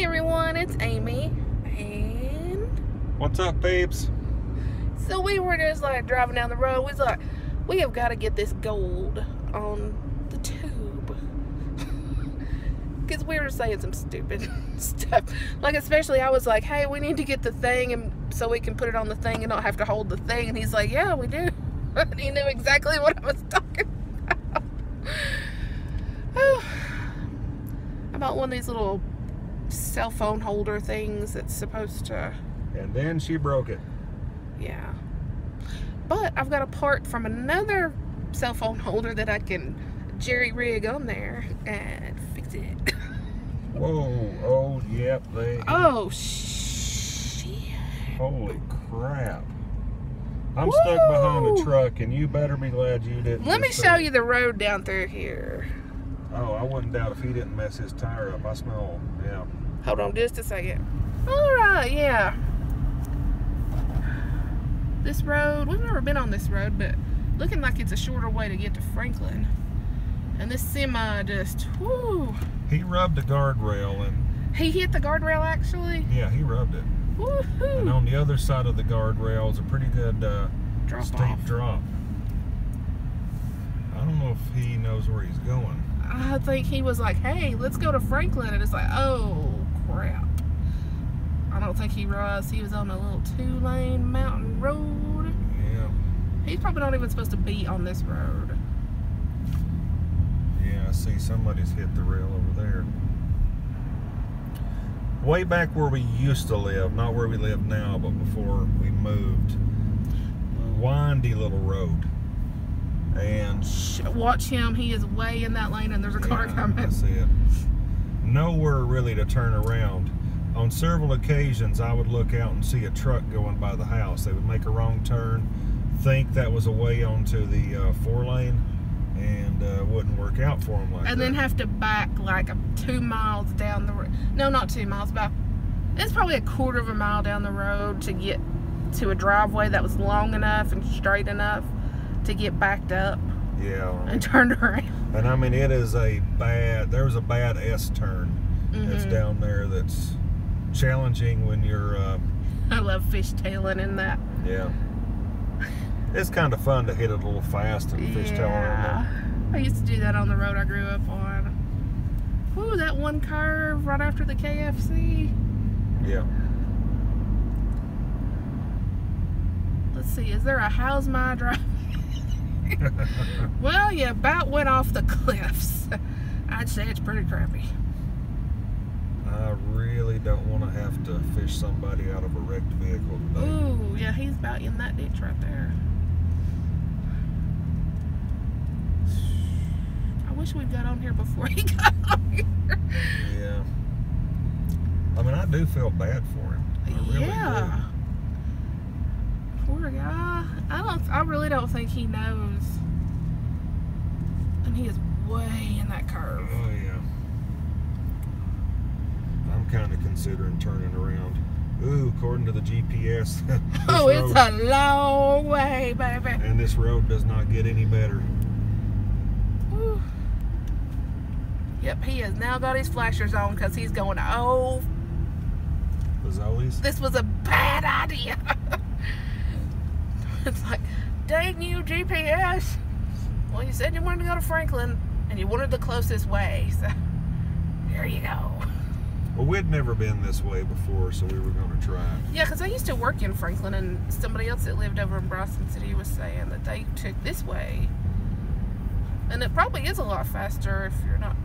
everyone, it's Amy, and what's up, babes? So we were just like driving down the road. We was like, we have got to get this gold on the tube, because we were saying some stupid stuff. Like, especially I was like, hey, we need to get the thing, and so we can put it on the thing and not have to hold the thing. And he's like, yeah, we do. And he knew exactly what I was talking about. About one of these little cell phone holder things that's supposed to... And then she broke it. Yeah. But I've got a part from another cell phone holder that I can jerry-rig on there and fix it. Whoa. Oh, yep. Oh, shit. Holy crap. I'm stuck behind a truck, and you better be glad you didn't. Let me show you the road down through here. Oh, I wouldn't doubt if he didn't mess his tire up. I smell, yeah. Hold on just a second. Alright, yeah. This road, we've never been on this road, but looking like it's a shorter way to get to Franklin. And this semi just, whoo. He rubbed the guardrail, and... He hit the guardrail, actually? Yeah, he rubbed it. Woohoo! And on the other side of the guardrail is a pretty good steep drop. I don't know if he knows where he's going. I think he was like, hey, let's go to Franklin. And it's like, oh, crap. I don't think he realized he was on a little 2-lane mountain road. Yeah. He's probably not even supposed to be on this road. Yeah, I see somebody's hit the rail over there. Way back where we used to live, not where we live now, but before we moved. Windy little road. And watch him, he is way in that lane and there's a car coming. I see it. Nowhere really to turn around. On several occasions I would look out and see a truck going by the house. They would make a wrong turn, think that was a way onto the 4-lane, and wouldn't work out for them like that. And then have to back like 2 miles down the road. No, not 2 miles, about, it's probably a quarter of a mile down the road to get to a driveway that was long enough and straight enough to get backed up. Yeah. And turned around. And I mean, it is a bad, there's a bad S-turn that's down there that's challenging when you're... I love fishtailing in that. Yeah. It's kind of fun to hit it a little fast and fishtail around there. I used to do that on the road I grew up on. Ooh, that one curve right after the KFC. Yeah. Let's see, is there a how's my drive? Well, you about went off the cliffs. I'd say it's pretty crappy. I really don't want to have to fish somebody out of a wrecked vehicle today. Ooh, yeah, he's about in that ditch right there. I wish we'd got on here before he got on here. Yeah. I mean, I do feel bad for him. I really do. Poor guy. I really don't think he knows. And he is way in that curve. Oh yeah. I'm kind of considering turning around. Ooh, according to the GPS. Oh, it's a long way, baby. And this road does not get any better. Whew. Yep, he has now got his flashers on because he's going, oh. Fazoli's? This was a bad idea. It's like, dang you, GPS. Well, you said you wanted to go to Franklin, and you wanted the closest way, so here you go. Well, we'd never been this way before, so we were going to try it. Yeah, because I used to work in Franklin, and somebody else that lived over in Bryson City was saying that they took this way. And it probably is a lot faster if you're not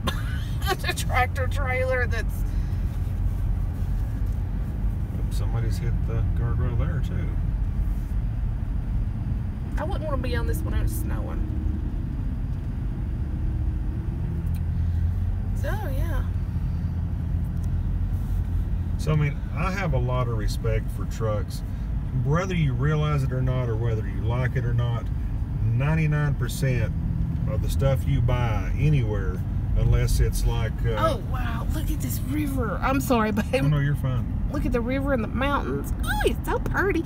a tractor trailer that's... Somebody's hit the guardrail there, too. I wouldn't want to be on this when it's snowing. So, yeah. So, I mean, I have a lot of respect for trucks. Whether you realize it or not, or whether you like it or not, 99% of the stuff you buy anywhere, unless it's like... oh, wow. Look at this river. I'm sorry, babe. Oh, no, you're fine. Look at the river and the mountains. Oh, it's so pretty.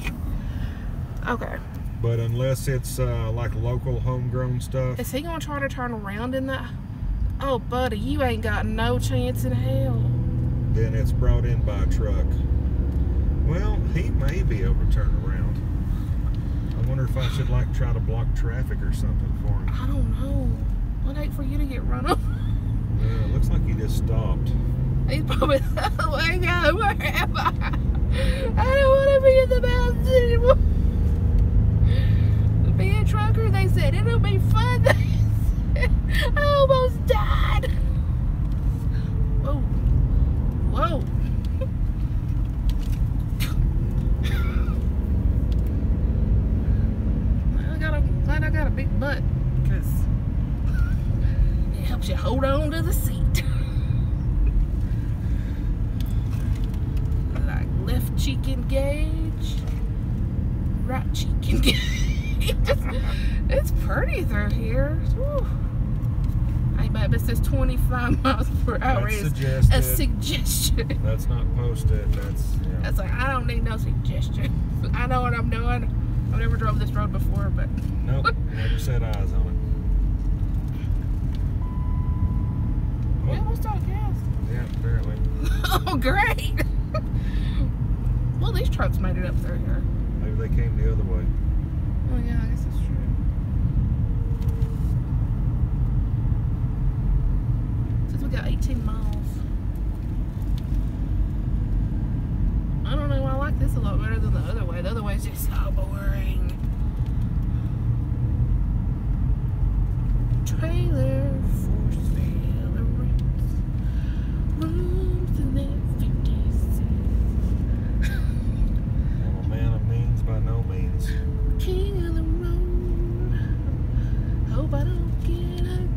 Okay. But unless it's like local homegrown stuff. Is he going to try to turn around in that? Oh, buddy, you ain't got no chance in hell. then it's brought in by a truck. Well, he may be able to turn around. I wonder if I should try to block traffic or something for him. I don't know. I'd hate for you to get run over. Yeah, it looks like he just stopped. He's probably, oh my God, where am I? I don't want to be in the mountains anymore. To be a trucker, they said it'll be fun. I almost died. Whoa. Whoa. Glad I got a big butt, because it helps you hold on to the seat. Like left cheek engaged, right cheek engaged. It's pretty through here. Whew. Hey, babe, it says 25 miles per hour is a suggestion. That's not posted. That's like, I don't need no suggestion. I know what I'm doing. I've never drove this road before, but nope, never set eyes on it. We almost out of gas. Yeah, apparently. Oh, great. Well, these trucks made it up through here. Maybe they came the other way. Oh, yeah, I guess that's true. Since we got 18 miles. I don't know why I like this a lot better than the other way. The other way is just so boring. Trailer for sale, rents, rooms in their 50s. I'm a man of means by no means. King of the road. Hope I don't get a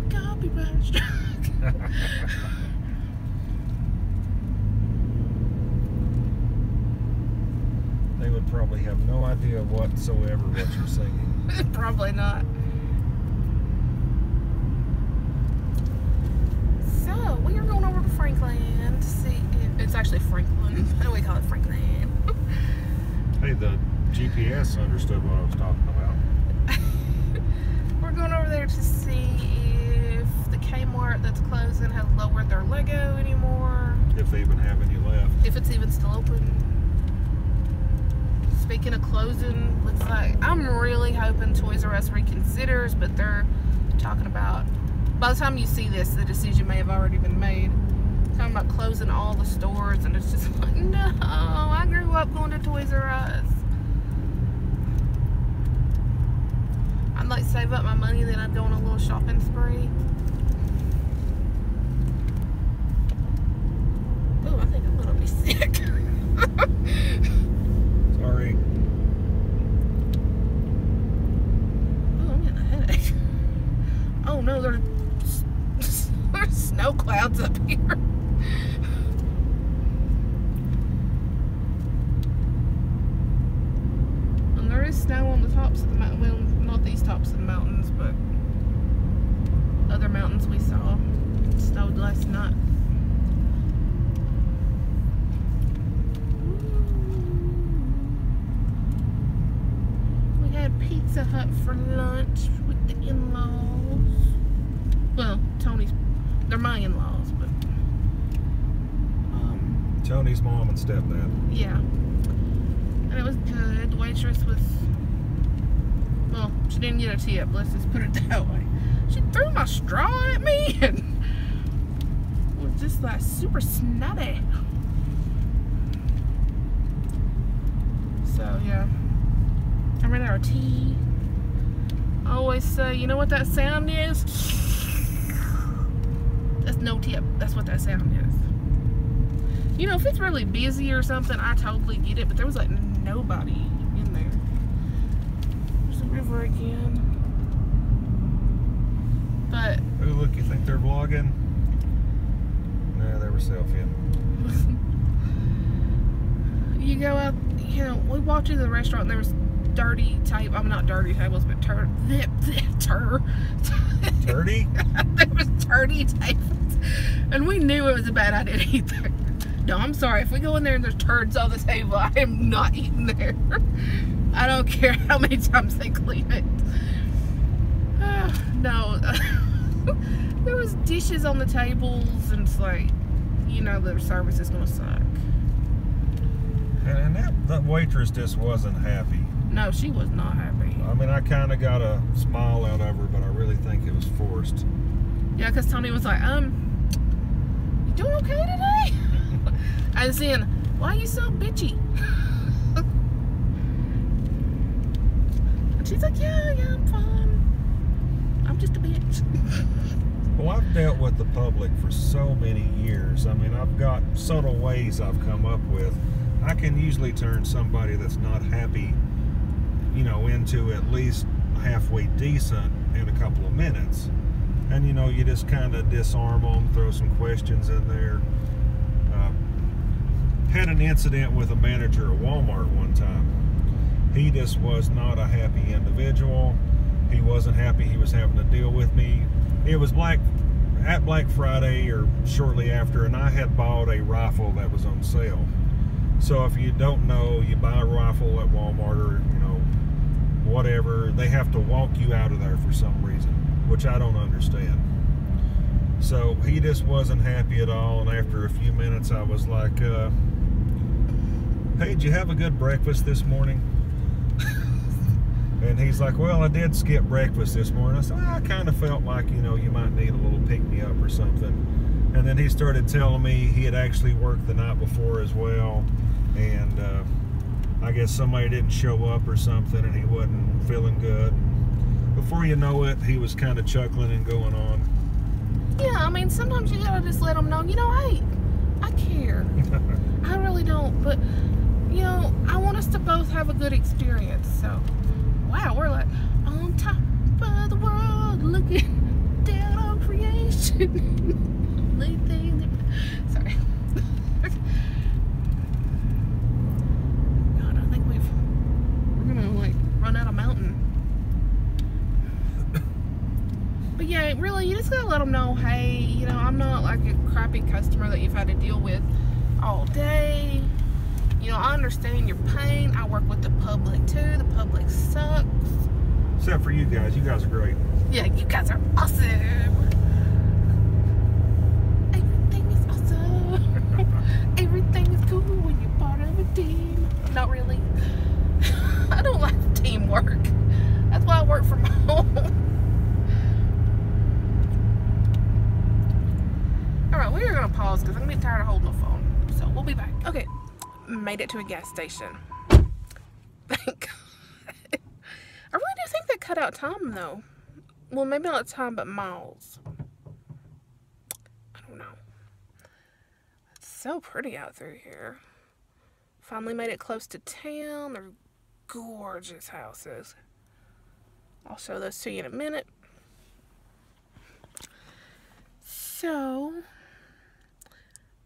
copyright strike. They would probably have no idea whatsoever what you're singing. Probably not. So, we are going over to Franklin to see if it's actually Franklin. Why do we call it Franklin? Hey, the GPS understood what I was talking about. We're going over there to see if the Kmart that's closing has lowered their Lego anymore. If they even have any left. If it's even still open. Speaking of closing, looks like I'm really hoping Toys R Us reconsiders, but they're talking about, by the time you see this, the decision may have already been made. Talking about closing all the stores, and it's just like, no, I grew up going to Toys R Us. I'd like to save up my money, then I'd go on a little shopping spree. Oh, I think I'm gonna be sick. Sorry. Oh, I'm getting a headache. Oh no, there's snow clouds up here. And there is snow on the tops of the mountain. Well, not these tops of the mountains, but other mountains we saw. It snowed last night. Pizza Hut for lunch with the in-laws. Well, they're my in-laws, but Tony's mom and stepdad. Yeah. And it was good. The waitress was, well, she didn't get a tip, let's just put it that way. She threw my straw at me and was just like super snotty. So, yeah. I ran out of tea. I always say, you know what that sound is? That's no tip. That's what that sound is. You know, if it's really busy or something, I totally get it, but there was like nobody in there. There's the river again. But Oh, look, you think they're vlogging? No, they were selfieing. You go out, you know, we walked into the restaurant and there was dirty tables. I'm not dirty tables, but dirty? There was dirty tables. And we knew it was a bad idea to eat there. No, I'm sorry. If we go in there and there's turds on the table, I am not eating there. I don't care how many times they clean it. No. There was dishes on the tables and it's like, you know their service is gonna suck. And that waitress just wasn't happy. No, she was not happy. I mean, I kind of got a smile out of her, but I really think it was forced. Yeah, because Tony was like, you doing okay today? I was saying, why are you so bitchy? And she's like, yeah, I'm fine. I'm just a bitch. Well, I've dealt with the public for so many years. I mean, I've got subtle ways I've come up with. I can usually turn somebody that's not happy, you know, into at least halfway decent in a couple of minutes. And, you know, you just kind of disarm them, throw some questions in there. Had an incident with a manager at Walmart one time. He just was not a happy individual. He wasn't happy he was having to deal with me. It was Black Friday or shortly after, and I had bought a rifle that was on sale. So if you don't know, you buy a rifle at Walmart or, you know, whatever, they have to walk you out of there for some reason, which I don't understand. So he just wasn't happy at all, and after a few minutes I was like, hey, did you have a good breakfast this morning? And he's like, well, I did skip breakfast this morning. I said, well, I kind of felt like, you know, you might need a little pick-me-up or something. And then he started telling me he had actually worked the night before as well. And I guess somebody didn't show up or something, and he wasn't feeling good. Before you know it, he was kind of chuckling and going on. Yeah, I mean, sometimes you gotta just let them know, you know, hey, I care. I really don't, but, you know, I want us to both have a good experience. So, wow, we're like on top of the world, looking down on creation. Sorry. God, I think we're gonna like run out of mountain. But yeah, really, you just gotta let them know, hey, you know, I'm not like a crappy customer that you've had to deal with all day. You know, I understand your pain. I work with the public too. The public sucks. Except for you guys. You guys are great. Yeah, you guys are awesome. Everything is awesome. Everything is cool when you're part of a team. Not really. I don't like teamwork. That's why I work from home. Alright, we are going to pause because I'm going to be tired of holding the phone. So we'll be back. Okay, made it to a gas station. Thank God. I really do think they cut out time though. Well, maybe not time, but miles. I don't know. It's so pretty out through here. Finally made it close to town. They're gorgeous houses. I'll show those to you in a minute. So,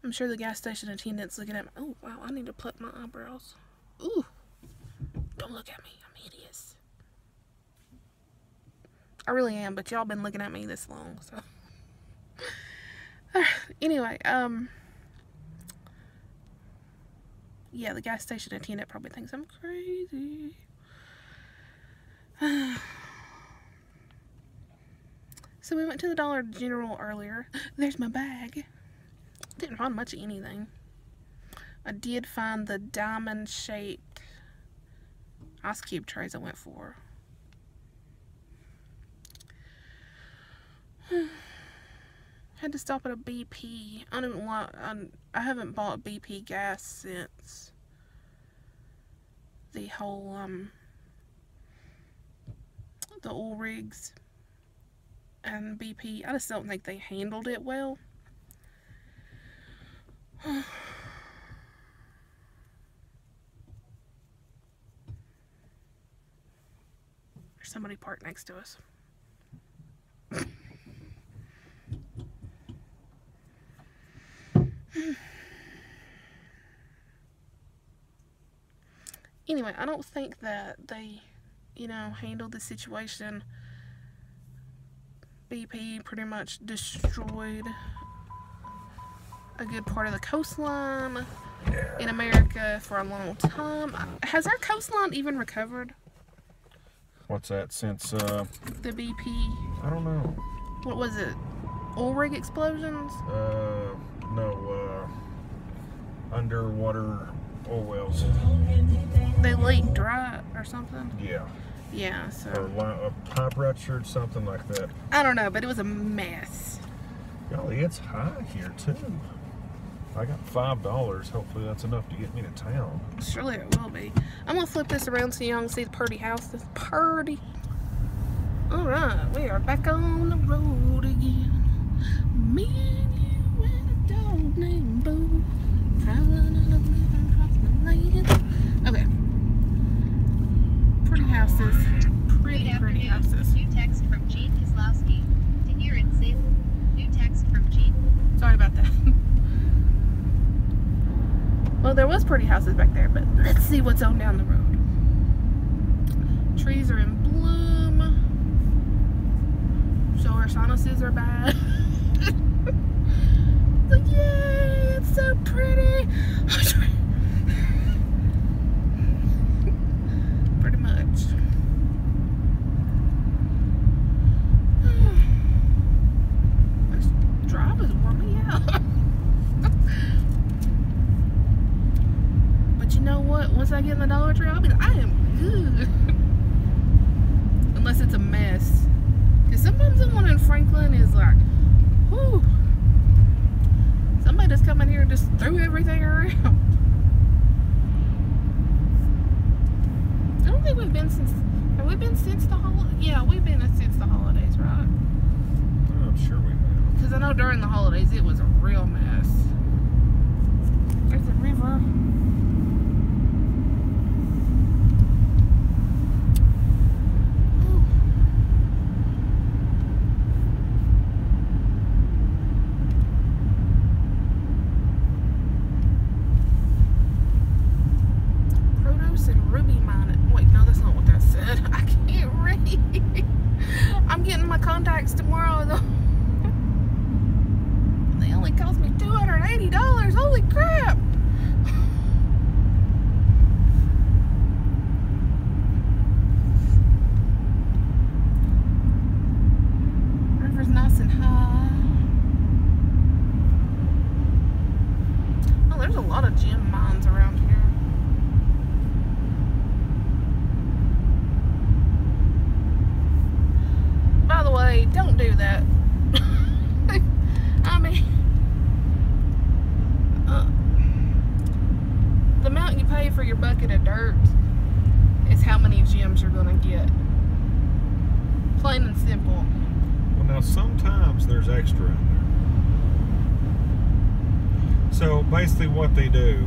I'm sure the gas station attendant's looking at me. Oh, wow, I need to pluck my eyebrows. Ooh, don't look at me. I'm hideous. I really am, but y'all been looking at me this long, so. Anyway, yeah, the gas station attendant probably thinks I'm crazy. So we went to the Dollar General earlier. There's my bag. Didn't find much of anything. I did find the diamond-shaped ice cube trays I went for. Had to stop at a BP. I don't want. I haven't bought BP gas since the whole the oil rigs and BP. I just don't think they handled it well. There's somebody parked next to us. Anyway, I don't think that they, you know, handled the situation. BP pretty much destroyed a good part of the coastline in America for a long time. Has our coastline even recovered? What's that since, The BP? I don't know. What was it? Oil rig explosions? No, underwater oil wells. They leaked, right? Or something? Yeah. Yeah, so. Or a pipe ruptured, something like that. I don't know, but it was a mess. Golly, it's high here too. I got $5. Hopefully that's enough to get me to town. Surely it will be. I'm gonna flip this around so y'all can see the pretty house. This purty. Alright, we are back on the road again. Me and you and a dog named Boo. Traveling up living across the land. Okay. Pretty houses. Pretty houses. New text from Gene Kozlowski. To hear it say, new text from Gene. Sorry about that. Well, there was pretty houses back there, but let's see what's on down the road. Trees are in bloom. So our sinuses are bad. So yay, it's so pretty. Pretty much. This drive is warming me out. But you know what? Once I get in the Dollar Tree, I'll be like, I am good. Unless it's a mess. Because sometimes the one in Franklin is like, whew. Somebody just come in here and just threw everything around. I don't think we've been since, have we been since the holidays? Yeah, we've been since the holidays, right? I'm sure we have. Because I know during the holidays it was a real mess. There's the river. And ruby mining. Wait, no, that's not what that said. I can't read. I'm getting my contacts tomorrow though. They only cost me $280. Holy crap! River's nice and high. Oh, there's a lot of gem mines around here. By the way, don't do that. I mean, the amount you pay for your bucket of dirt is how many gems you're gonna get. Plain and simple. Well, now sometimes there's extra in there. So basically what they do,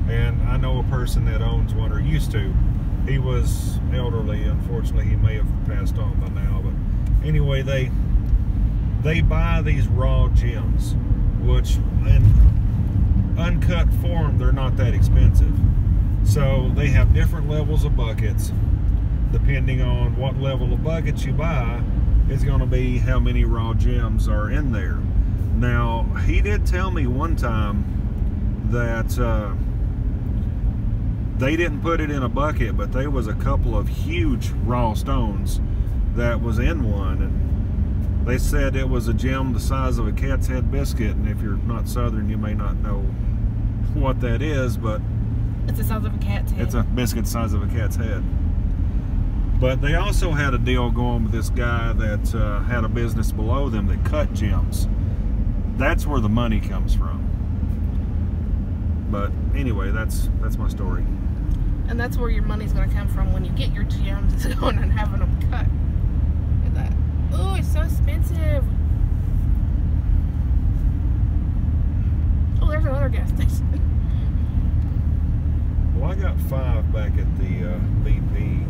and I know a person that owns one or used to, he was elderly, unfortunately he may have passed on by now, but anyway, they buy these raw gems, which in uncut form, they're not that expensive. So they have different levels of buckets. Depending on what level of buckets you buy, is going to be how many raw gems are in there. Now, he did tell me one time that they didn't put it in a bucket, but there was a couple of huge raw stones that was in one, and they said it was a gem the size of a cat's head biscuit. And if you're not southern, you may not know what that is, but it's the size of a cat's head. It's a biscuit the size of a cat's head. But they also had a deal going with this guy that had a business below them that cut gems. That's where the money comes from. But anyway, that's my story. And that's where your money's going to come from when you get your gems, is going and having them cut. Look at that. Oh, it's so expensive. Oh, there's another gas station. Well, I got 5 back at the BP.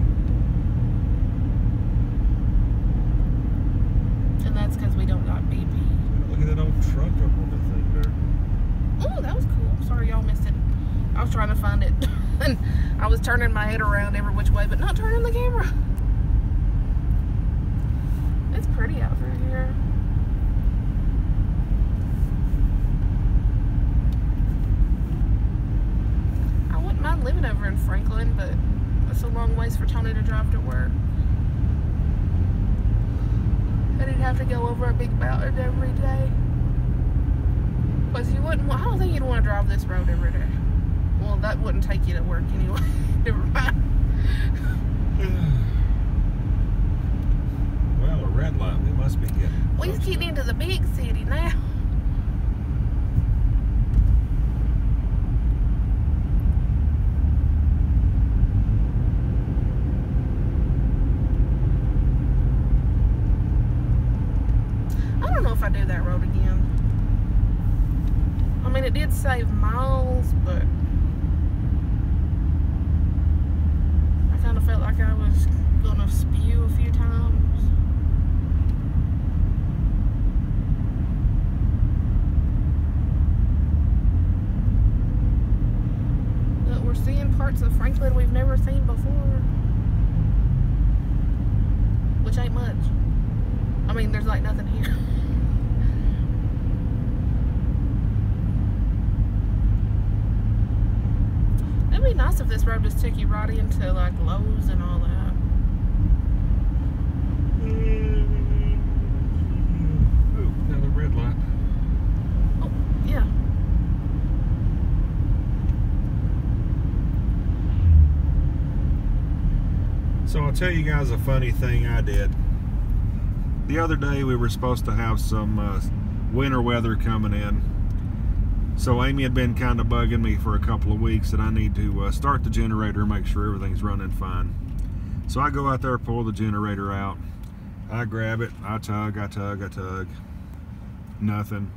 And that's because we don't got BP. Look at that old truck up on the thing there. Oh, that was cool. Sorry y'all missed it. I was trying to find it. And I was turning my head around every which way, but not turning the camera. It's pretty out through here. I wouldn't mind living over in Franklin, but it's a long ways for Tony to drive to work. And he'd have to go over a big mountain every day. Because you wouldn't. I don't think you'd want to drive this road every day. Well, that wouldn't take you to work anyway. Never mind. Well, a red light. We must be getting. We're getting into the big city now. I don't know if I do that road again. I mean, it did save miles, but I kind of felt like I was gonna spew a few times. But we're seeing parts of Franklin we've never seen before, which ain't much. I mean, there's like nothing here. It'd be nice if this road just took you right into like Lowe's and all that. Ooh, another red light. Oh, yeah. So I'll tell you guys a funny thing I did. The other day we were supposed to have some winter weather coming in. So Amy had been kind of bugging me for a couple of weeks that I need to start the generator and make sure everything's running fine. So I go out there, pull the generator out. I grab it, I tug. Nothing.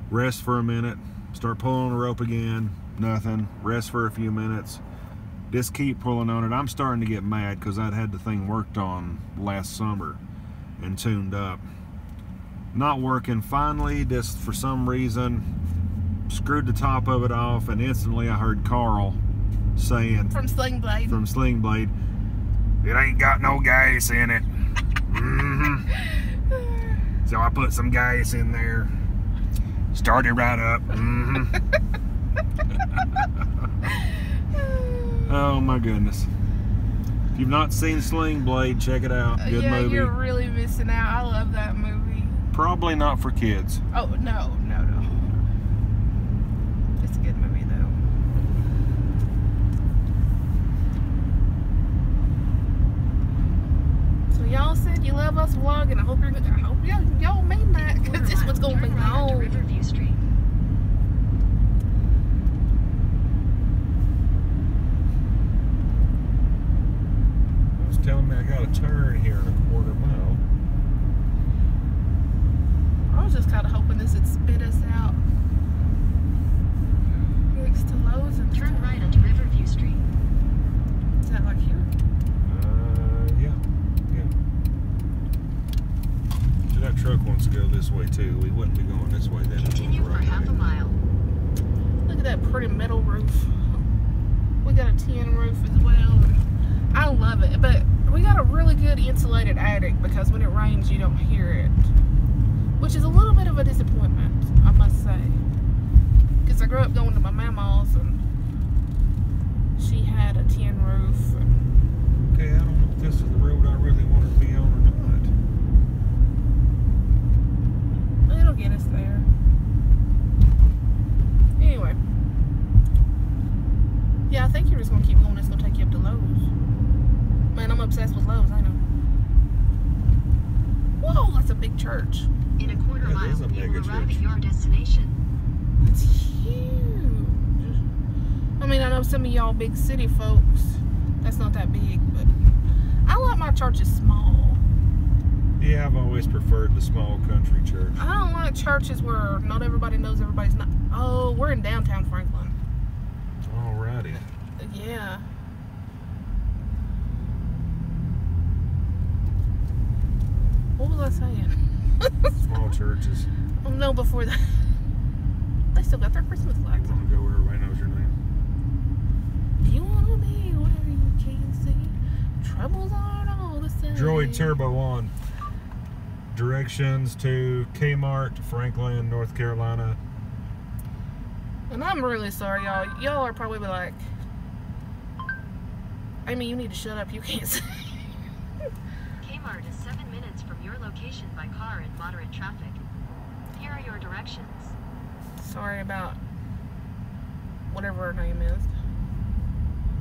Rest for a minute. Start pulling the rope again. Nothing. Rest for a few minutes. Just keep pulling on it. I'm starting to get mad because I'd had the thing worked on last summer and tuned up. Not working. Finally, just for some reason, screwed the top of it off, and instantly I heard Carl saying From Sling Blade. "It ain't got no gas in it." So I put some gas in there, started right up. Oh my goodness. If you've not seen Sling Blade, check it out. Good yeah, movie. You're really missing out. I love that movie. Probably not for kids. Oh, no. It's a good movie, though. So y'all said you love us vlogging. I hope y'all mean that, because this one's going to be long. Riverview Street. Telling me I got a turn here in a quarter mile. I was just kind of hoping this would spit us out next to Lowe's and Turn stuff. right onto Riverview Street. Is that like here? Yeah. So that truck wants to go this way too. We wouldn't be going this way then. Continue for half a mile. Look at that pretty metal roof. We got a tin roof as well. I love it, but we got a really good insulated attic because when it rains you don't hear it, which is a little bit of a disappointment, I must say, because I grew up going to my mama's and she had a tin roof. Okay, I don't know if this is the road I really want to be on or not. It'll get us there. Anyway, yeah, I think you're just gonna keep going. It's gonna take you up to Lowe's. Man, I'm obsessed with Lowe's, I know. Whoa, that's a big church. In a quarter That mile, is a you mega will arrive church. at your destination. It's huge. I mean, I know some of y'all big city folks, that's not that big, but I like my churches small. Yeah, I've always preferred the small country church. I don't like churches where not everybody knows everybody's not. Oh, we're in downtown Franklin. Alrighty. Yeah. What was I saying? Small churches. Oh no, before that. They still got their Christmas You flags want on. to go where everybody knows your name? You wanna be whatever you can see. Troubles aren't all the same. Droid Turbo on. Directions to Kmart, Franklin, North Carolina. And I'm really sorry, y'all. Y'all are probably like, Amy, you need to shut up. You can't see. Kmart is 7 minutes from your location by car in moderate traffic. Here are your directions. Sorry about whatever her name is.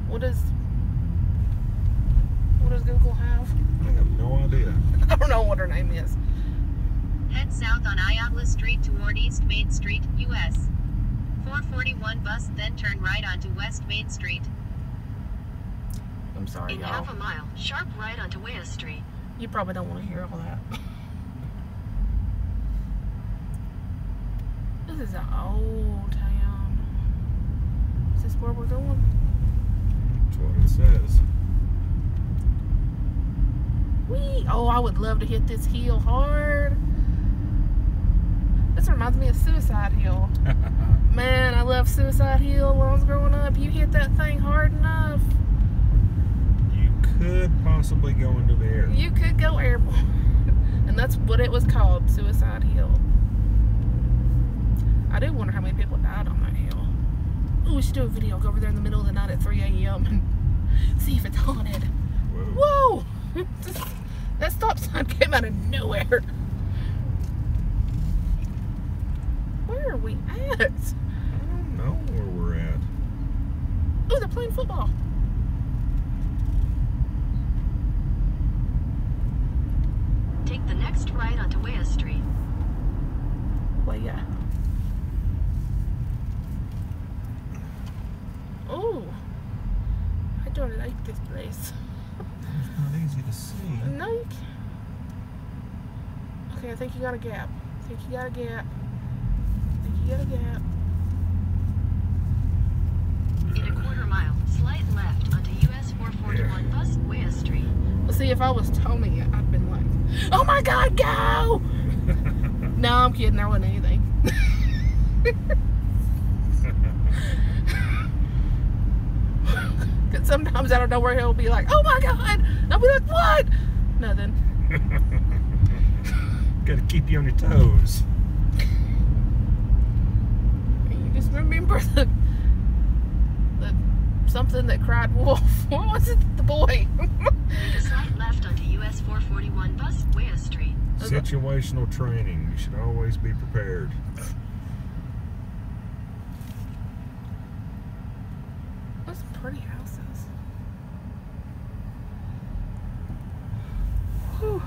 What does Google have? I have no idea. I don't know what her name is. Head south on Ayatla Street toward East Main Street, US. 441 bus, then turn right onto West Main Street. I'm sorry, In y'all. half a mile, sharp right onto West Street. You probably don't want to hear all that. This is an old town. Is this where we're going? That's what it says. Whee! Oh, I would love to hit this hill hard. This reminds me of Suicide Hill. Man, I love Suicide Hill. When I was growing up, you hit that thing hard enough, You could possibly go into the air. you could go airborne. And that's what it was called, Suicide Hill. I do wonder how many people died on that hill. Ooh, we should do a video. Go over there in the middle of the night at 3 a.m. and see if it's haunted. Whoa. Whoa! That stop sign came out of nowhere. Where are we at? I don't know where we're at. Oh, they're playing football. Take the next right onto West Street. Well, yeah. Oh, I don't like this place. It's not easy to see. No, you can't. Okay, I think you got a gap. I think you got a gap. In a quarter mile, slight left onto US 441 bus, West Street. Well, see, if I was Tony, I'd been like, oh my God, go! No, I'm kidding. There wasn't anything. Because sometimes out of nowhere he'll be like, oh my God! And I'll be like, what? Nothing. Gotta keep you on your toes. And you just remember the something that cried wolf. What was it? The boy. Take a slight left onto US 441 bus, West Street. Situational training. You should always be prepared. Those some pretty houses. Whew.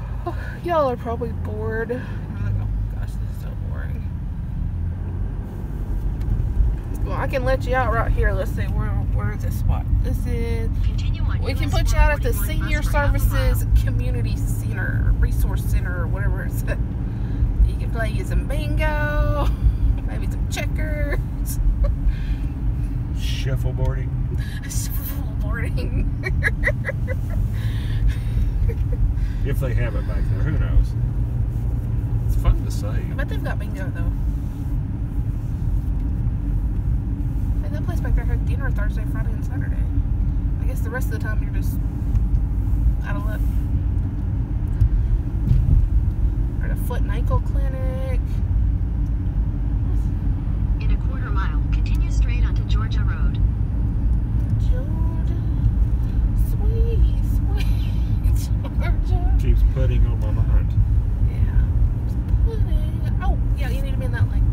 Y'all are probably bored. You're like, oh gosh, this is so boring. Well, I can let you out right here. Let's see, where is this spot? This is. Continue on We can US put you out at the 441 Senior bus for half a Services mile. Community Center, Resource Center, or whatever it's at. You can play you some bingo, maybe some checkers, Shuffleboarding. shuffleboarding. If they have it back there, who knows? It's fun to say. I bet they've got bingo though. Hey, that place back there had dinner Thursday, Friday, and Saturday. I guess the rest of the time you're just out of luck. Or at a foot and ankle clinic. In a quarter mile, continue straight onto Georgia Road. Georgia, sweet Georgia. Keeps putting on my mind. Yeah, it's pudding. Oh, yeah, you need to be in that lane.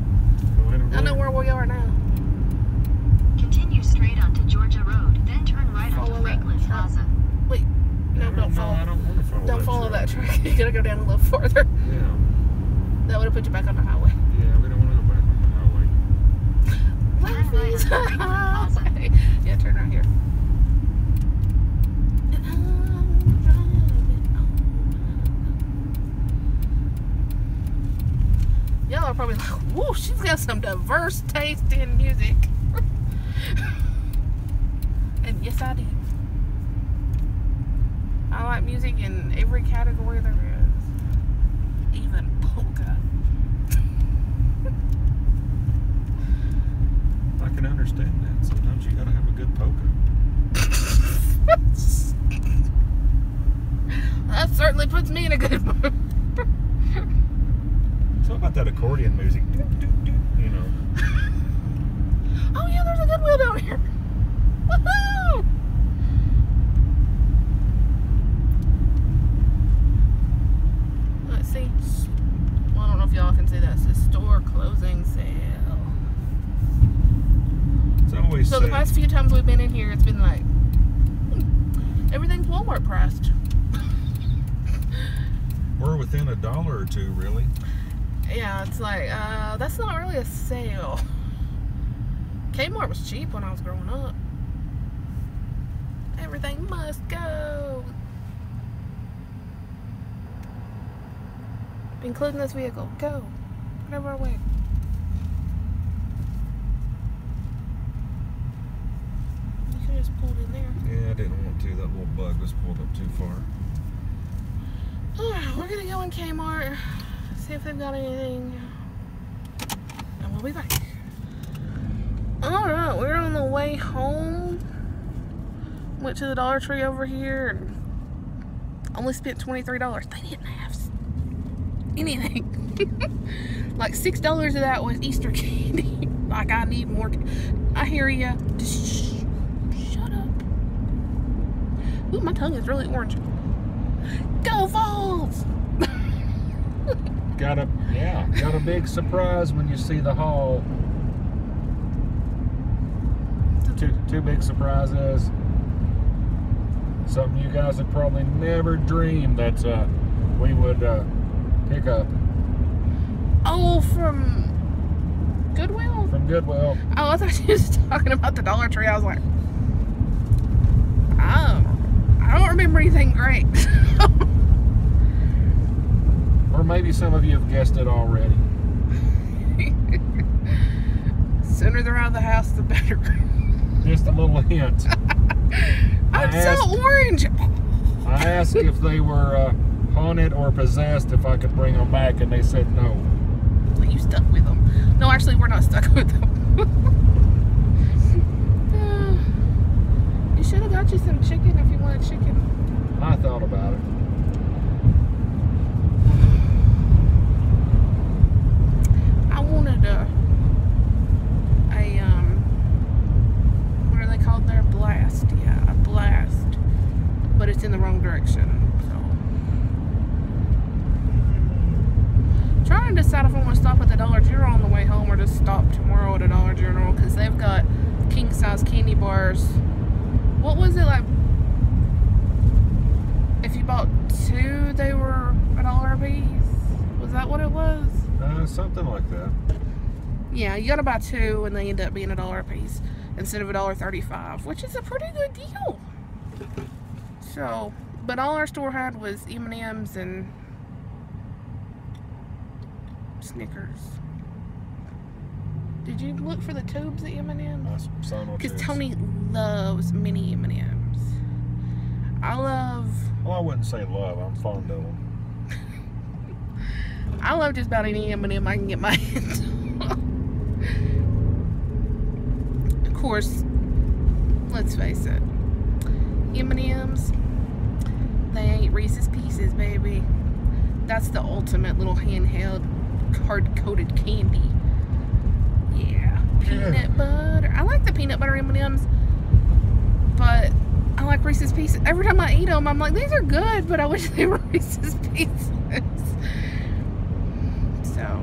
I know where we are now. Continue straight onto Georgia Road, then turn right Follow onto that Franklin track. Plaza. Wait, no, don't follow. I don't want to follow Don't that follow track. that track. You gotta go down a little farther. Yeah. That would have put you back on the highway. Yeah, we don't want to go back on the highway. Turn right Life is onto Franklin Plaza. highway. Yeah, turn right here. And I'm driving on. Y'all are probably like, whoa, she's got some diverse taste in music. And yes, I do. I like music in every category there is. Even polka. I can understand that. Sometimes you gotta have a good polka. That certainly puts me in a good mood. So about that accordion music, you know. Oh yeah, there's a Goodwill down here. Woohoo! Let's see. Well, I don't know if y'all can see that. It says store closing sale. always So say, the past few times we've been in here, it's been like, everything's Walmart priced. we're within $1 or $2, really. Yeah, it's like, that's not really a sale. Kmart was cheap when I was growing up. Everything must go. Including this vehicle. Go. Get over our way. You could have just pulled in there. Yeah, I didn't want to. That little bug was pulled up too far. Alright, we're gonna go in Kmart, see if they've got anything, and we'll be back. Alright, we're on the way home. Went to the Dollar Tree over here and only spent $23. They didn't have anything. Like $6 of that was Easter candy. Like, I need more. I hear ya. Just shut up. Ooh, my tongue is really orange. Go Vols! Got a big surprise when you see the haul. Two big surprises. Something you guys have probably never dreamed that we would pick up. Oh, from Goodwill? From Goodwill. Oh, I thought you were just talking about the Dollar Tree. I was like, I don't remember anything great. Or maybe some of you have guessed it already. Sooner they're out of the house, the better. Just a little hint. I'm so orange. I asked if they were haunted or possessed, if I could bring them back, and they said no. You stuck with them. No, actually, we're not stuck with them. You should have got you some chicken if you wanted chicken. I thought about it. I wanted what are they called there? Blast. Yeah, a blast. But it's in the wrong direction. So trying to decide if I want to stop at the Dollar General on the way home or just stop tomorrow at a Dollar General, because they've got king size candy bars. What was it, like, if you bought two they were $1 a piece? Was that what it was? Something like that. Yeah, you gotta buy two and they end up being $1 a piece instead of $1.35, which is a pretty good deal. So, but all our store had was M&M's and Snickers. Did you look for the tubes at M&M's? Because Tony loves mini M&M's. Well, I wouldn't say love. I'm fond of them. I love just about any M&M I can get my hands on. Of course, let's face it, M&M's, they ain't Reese's Pieces, baby. That's the ultimate little handheld, hard-coated candy. Yeah, peanut butter. I like the peanut butter M&M's, but I like Reese's Pieces. Every time I eat them, I'm like, these are good, but I wish they were Reese's Pieces. So,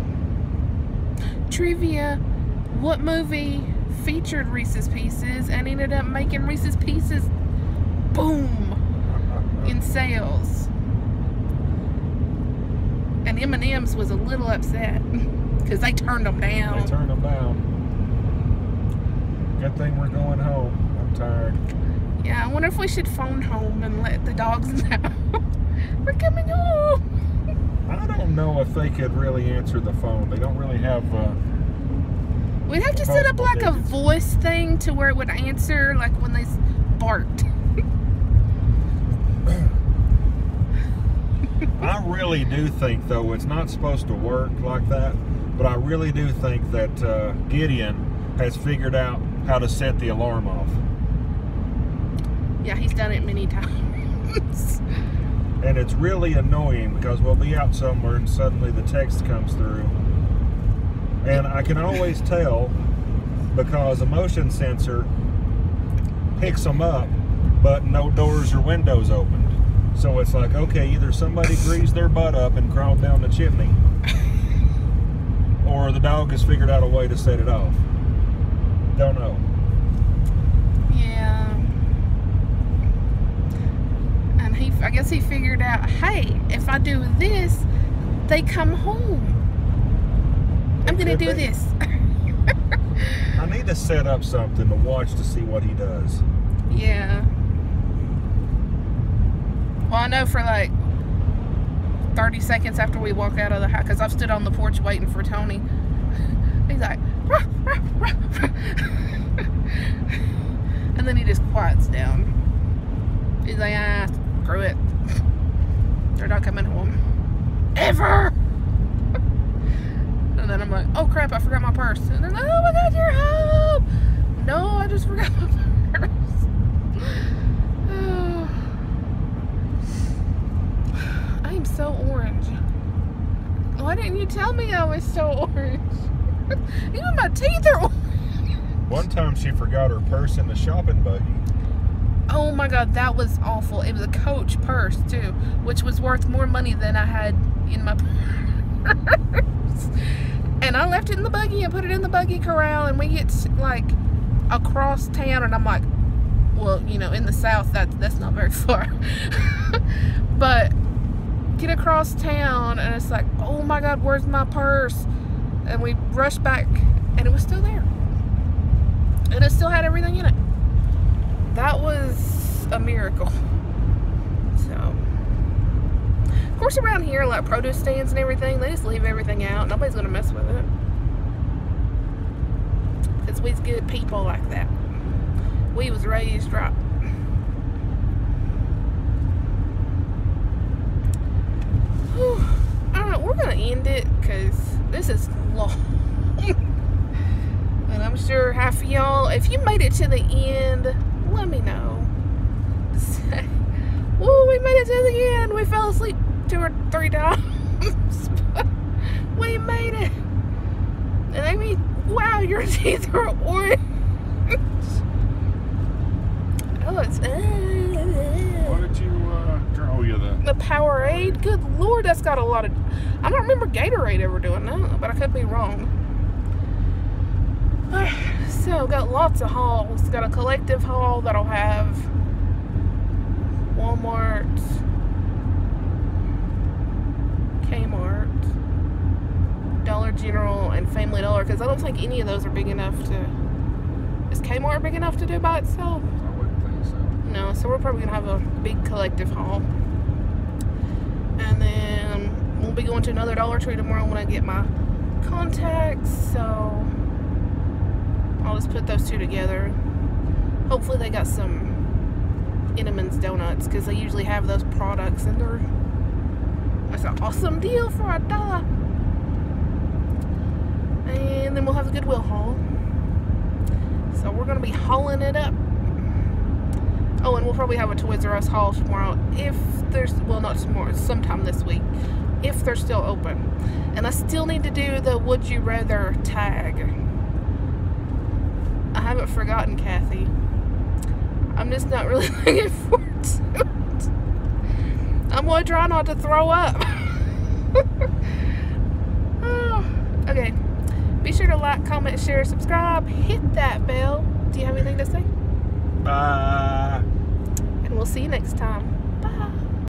trivia, what movie featured Reese's Pieces and ended up making Reese's Pieces boom in sales? And M&M's was a little upset because they turned them down. They turned them down. Good thing we're going home. I'm tired. Yeah, I wonder if we should phone home and let the dogs know we're coming home. I don't know if they could really answer the phone. They don't really have. We'd have to set up like a voice thing to where it would answer, like when they barked. I really do think, though, it's not supposed to work like that, but I really do think that Gideon has figured out how to set the alarm off. Yeah, he's done it many times. And it's really annoying because we'll be out somewhere and suddenly the text comes through. And I can always tell because a motion sensor picks them up, but no doors or windows opened. So it's like, okay, either somebody greased their butt up and crawled down the chimney, or the dog has figured out a way to set it off. Don't know. And I guess he figured out, hey, if I do this, they come home. I'm gonna do this. I need to set up something to watch to see what he does. Yeah. Well, I know for like 30 seconds after we walk out of the house, because I've stood on the porch waiting for Tony. He's like, rah, rah, rah, rah. And then he just quiets down. He's like, ah, screw it. They're not coming home. Ever! And then I'm like, oh crap, I forgot my purse. And then, oh my god, you're home! No, I just forgot my purse. Oh. I am so orange. Why didn't you tell me I was so orange? Even my teeth are orange. One time she forgot her purse in the shopping buggy. Oh my god, that was awful. It was a Coach purse too, which was worth more money than I had in my purse. And I left it in the buggy and put it in the buggy corral, and we get like across town, and I'm like, well, you know, in the south that's not very far. But get across town and it's like, oh my god, where's my purse? And we rushed back and it was still there. And it still had everything in it. That was a miracle. So, of course, around here, like produce stands and everything, they just leave everything out. Nobody's gonna mess with it. Because we's good people like that. We was raised right. Whew. I don't know, we're gonna end it because this is long. And I'm sure half of y'all, if you made it to the end, let me know. Say, whoa, we made it to the end. We fell asleep 2 or 3 times. But we made it. And I mean, wow, your teeth are orange. Oh, it's... What did you draw you the Powerade? Good Lord, that's got a lot of... I don't remember Gatorade ever doing that, but I could be wrong. So, got lots of hauls. Got a collective haul that'll have Walmart, Kmart, Dollar General, and Family Dollar, because I don't think any of those are big enough to... Is Kmart big enough to do by itself? I wouldn't think so. No, so we're probably going to have a big collective haul. And then we'll be going to another Dollar Tree tomorrow when I get my contacts, so I'll just put those two together. Hopefully they got some Innemans donuts, because they usually have those products, and that's an awesome deal for $1. And then we'll have the Goodwill haul. So we're going to be hauling it up. Oh, and we'll probably have a Toys R Us haul tomorrow, if there's, well, not tomorrow, sometime this week, if they're still open. And I still need to do the Would You Rather tag. I haven't forgotten, Kathy. I'm just not really looking forward to it. I'm going to try not to throw up. Oh, okay. Be sure to like, comment, share, subscribe. Hit that bell. Do you have anything to say? Bye. And we'll see you next time.